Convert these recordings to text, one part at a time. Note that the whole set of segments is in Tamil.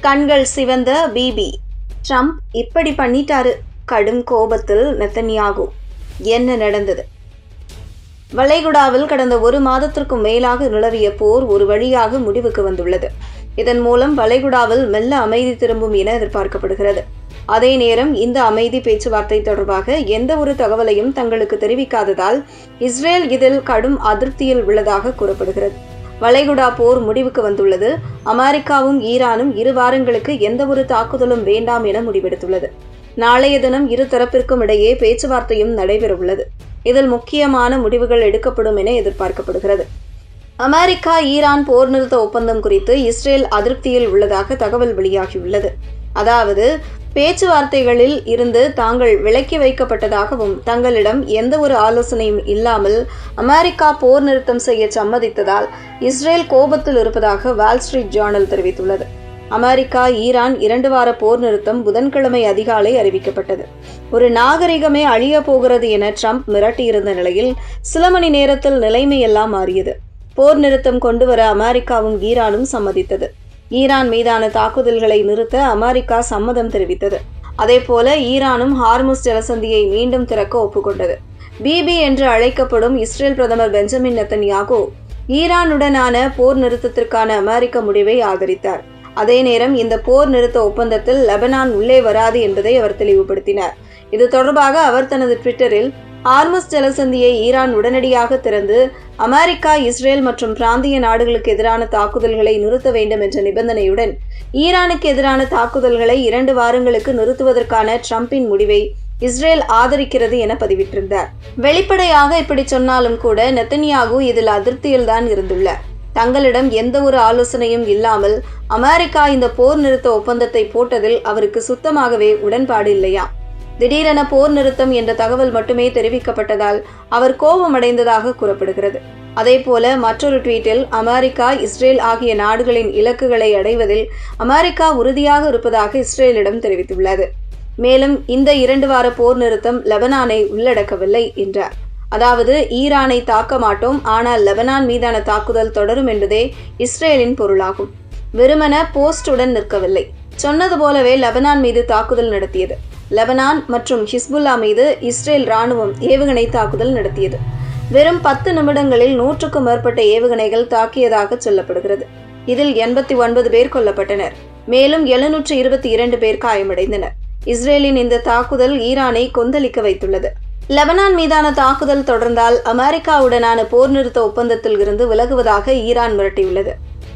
கண்கள் சிவந்த பிபி. ட்ரம்ப் இப்படி பண்ணிட்டாரு. கடும் கோபத்தில் நெத்தன்யாகு. என்ன நடந்தது? வளைகுடாவில் கடந்த 1 மாதத்திற்கும் மேலாக நிலவிய போர் ஒரு வழியாக முடிவுக்கு வந்துள்ளது. இதன் மூலம் வளைகுடாவில் மெல்ல அமைதி திரும்பும் என எதிர்பார்க்கப்படுகிறது. அதே நேரம் இந்த அமைதி பேச்சுவார்த்தை தொடர்பாக எந்த ஒரு தகவலையும் தங்களுக்கு தெரிவிக்காததால் இஸ்ரேல் இதில் கடும் அதிருப்தியில் உள்ளதாக கூறப்படுகிறது. வளைகுடா போர் முடிவுக்கு வந்துள்ளது. அமெரிக்காவும் ஈரானும் 2 வாரங்களுக்கு எந்த ஒரு தாக்குதலும் வேண்டாம் என முடிவெடுத்துள்ளது. நாளைய தினம் இரு தரப்பிற்கும் இடையே பேச்சுவார்த்தையும் நடைபெறவுள்ளது. இதில் முக்கியமான முடிவுகள் எடுக்கப்படும் என எதிர்பார்க்கப்படுகிறது. அமெரிக்கா ஈரான் போர் நிறுத்த ஒப்பந்தம் குறித்து இஸ்ரேல் அதிருப்தியில் உள்ளதாக தகவல் வெளியாகியுள்ளது. அதாவது பேச்சுவார்த்தைகளில் இருந்து தாங்கள் விலக்கி வைக்கப்பட்டதாகவும் தங்களிடம் எந்த ஒரு ஆலோசனையும் இல்லாமல் அமெரிக்கா போர் நிறுத்தம் செய்ய சம்மதித்ததால் இஸ்ரேல் கோபத்தில் இருப்பதாக வால் ஸ்ட்ரீட் ஜர்னல் தெரிவித்துள்ளது. அமெரிக்கா ஈரான் 2 வார போர் நிறுத்தம் புதன்கிழமை அதிகாலை அறிவிக்கப்பட்டது. ஒரு நாகரிகமே அழிய போகிறது என ட்ரம்ப் மிரட்டியிருந்த நிலையில் சில மணி நேரத்தில் நிலைமையெல்லாம் மாறியது. போர் நிறுத்தம் கொண்டுவர அமெரிக்காவும் ஈரானும் சம்மதித்தது. ஈரான் மீதான தாக்குதல்களை நிறுத்த அமெரிக்கா சம்மதம் தெரிவித்தது. அதேபோல ஈரானும் ஹார்முஸ் ஜலசந்தியை மீண்டும் திறக்க ஒப்புக்கொண்டது. பிபி என்று அழைக்கப்படும் இஸ்ரேல் பிரதமர் பெஞ்சமின் நெத்தன்யாகு ஈரானுடனான போர் நிறுத்தத்திற்கான அமெரிக்க முடிவை ஆதரித்தார். அதே நேரம் இந்த போர் நிறுத்த ஒப்பந்தத்தில் லெபனான் உள்ளே வராது என்பதை அவர் தெளிவுபடுத்தினார். இது தொடர்பாக அவர் தனது ட்விட்டரில் ஹார்முஸ் ஜலசந்தியை ஈரான் உடனடியாக திறந்து அமெரிக்கா, இஸ்ரேல் மற்றும் பிராந்திய நாடுகளுக்கு எதிரான தாக்குதல்களை நிறுத்த வேண்டும் என்ற நிபந்தனையுடன் ஈரானுக்கு எதிரான தாக்குதல்களை 2 வாரங்களுக்கு நிறுத்துவதற்கான ட்ரம்பின் முடிவை இஸ்ரேல் ஆதரிக்கிறது என பதிவிட்டிருந்தார். வெளிப்படையாக இப்படி சொன்னாலும் கூட நெத்தன்யாகு இதில் அதிருப்தியில்தான் இருந்துள்ளார். தங்களிடம் எந்த ஒரு ஆலோசனையும் இல்லாமல் அமெரிக்கா இந்த போர் நிறுத்த ஒப்பந்தத்தை போட்டதில் அவருக்கு சுத்தமாகவே உடன்பாடு இல்லையா? திடீரென போர் நிறுத்தம் என்ற தகவல் மட்டுமே தெரிவிக்கப்பட்டதால் அவர் கோபமடைந்ததாக கூறப்படுகிறது. அதேபோல மற்றொரு ட்வீட்டில் அமெரிக்கா, இஸ்ரேல் ஆகிய நாடுகளின் இலக்குகளை அடைவதில் அமெரிக்கா உறுதியாக இருப்பதாக இஸ்ரேலிடம் தெரிவித்துள்ளது. மேலும் இந்த 2 வார போர் நிறுத்தம் லெபனானை உள்ளடக்கவில்லை என்றார். அதாவது ஈரானை தாக்க மாட்டோம், ஆனால் லெபனான் மீதான தாக்குதல் தொடரும் என்பதே இஸ்ரேலின் பொருளாகும். வெறுமன போஸ்டுடன் நிற்கவில்லை. சொன்னது போலவே லெபனான் மீது தாக்குதல் நடத்தியது. லெபனான் மற்றும் ஹிஸ்புல்லா மீது இஸ்ரேல் ராணுவம் ஏவுகணை தாக்குதல் நடத்தியது. வெறும் 10 நிமிடங்களில் 100க்கும் மேற்பட்ட ஏவுகணைகள் தாக்கியதாக சொல்லப்படுகிறது. இதில் 89 பேர் கொல்லப்பட்டனர். மேலும் 722 பேர் காயமடைந்தனர். இஸ்ரேலின் இந்த தாக்குதல் ஈரானை கொந்தளிக்க வைத்துள்ளது. லெபனான் மீதான தாக்குதல் தொடர்ந்தால் அமெரிக்காவுடனான போர் நிறுத்த ஒப்பந்தத்தில் இருந்து விலகுவதாக ஈரான் மிரட்டியுள்ளது.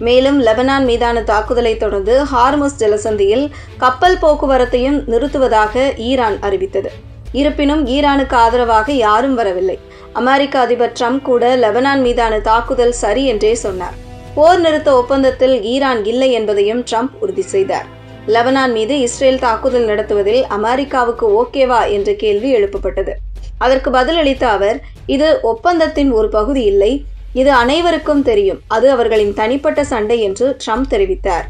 மேலும் லெபனான் மீதான தாக்குதலை தொடர்ந்து ஹார்முஸ் ஜலசந்தியில் கப்பல் போக்குவரத்தையும் நிறுத்துவதாக ஈரான் அறிவித்தது. இருப்பினும் ஈரானுக்கு ஆதரவாக யாரும் வரவில்லை. அமெரிக்க அதிபர் ட்ரம்ப் கூட லெபனான் மீதான தாக்குதல் சரி என்றே சொன்னார். போர் நிறுத்த ஒப்பந்தத்தில் ஈரான் இல்லை என்பதையும் ட்ரம்ப் உறுதி செய்தார். லெபனான் மீது இஸ்ரேல் தாக்குதல் நடத்துவதில் அமெரிக்காவுக்கு ஓகேவா என்ற கேள்வி எழுப்பப்பட்டது. அதற்கு பதிலளித்த அவர், இது ஒப்பந்தத்தின் ஒரு பகுதி இல்லை, இது அனைவருக்கும் தெரியும், அது அவர்களின் தனிப்பட்ட சண்டை என்று ட்ரம்ப் தெரிவித்தார்.